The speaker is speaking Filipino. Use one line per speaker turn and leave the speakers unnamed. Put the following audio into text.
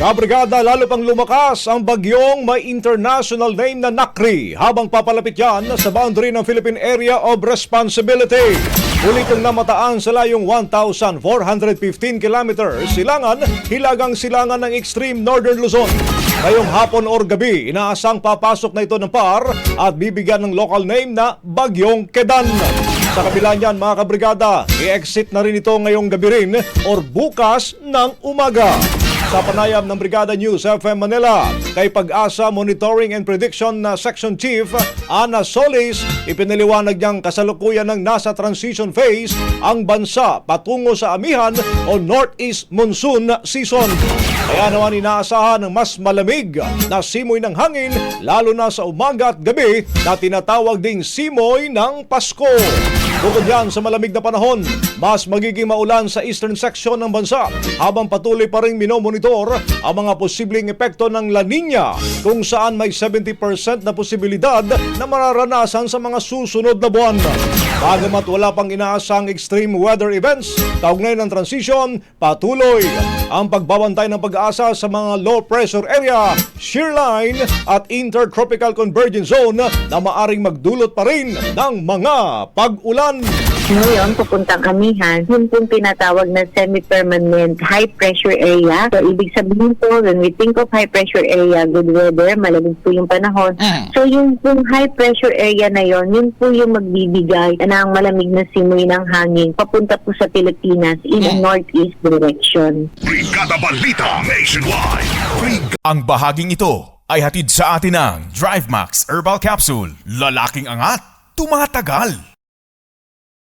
Kabrigada, lalo pang lumakas ang bagyong may international name na Nakri habang papalapit yan sa boundary ng Philippine Area of Responsibility. Ulitong namataan sa layong 1,415 kilometers silangan, hilagang silangan ng extreme northern Luzon. Ngayong hapon or gabi, inaasang papasok na ito ng PAR at bibigyan ng local name na Bagyong Kedan. Sa kabila niyan mga kabrigada, i-exit na rin ito ngayong gabi rin or bukas ng umaga. Sa panayam ng Brigada News FM Manila, kay Pag-asa Monitoring and Prediction na Section Chief Ana Solis, ipinaliwanag niyang kasalukuyan ng nasa transition phase ang bansa patungo sa amihan o Northeast Monsoon Season. Kaya naman inaasahan ng mas malamig na simoy ng hangin lalo na sa umaga at gabi na tinatawag ding simoy ng Pasko. Bukod yan sa malamig na panahon, mas magiging maulan sa eastern section ng bansa habang patuloy pa rin minomonitor ang mga posibleng epekto ng La Nina kung saan may 70% na posibilidad na mararanasan sa mga susunod na buwan. Bagamat wala pang inaasang extreme weather events, kaugnay ng transition, patuloy ang pagbabantay ng Pag-asa sa mga low pressure area, shear line at intertropical convergence zone na maaring magdulot pa rin ng mga pag-ulan.
Ngayon, pupuntang amihan, yun pong tinatawag na semi-permanent high-pressure area. So, ibig sabihin po, when we think of high-pressure area, good weather, malamig po yung panahon. So, yung pong high-pressure area na yon, yun po yung magbibigay ng malamig na simoy ng hangin papunta po sa Pilipinas in a northeast direction.
Brigada Balita Nationwide.
Ang bahaging ito ay hatid sa atin ng DriveMax Herbal Capsule. Lalaking angat, tumatagal.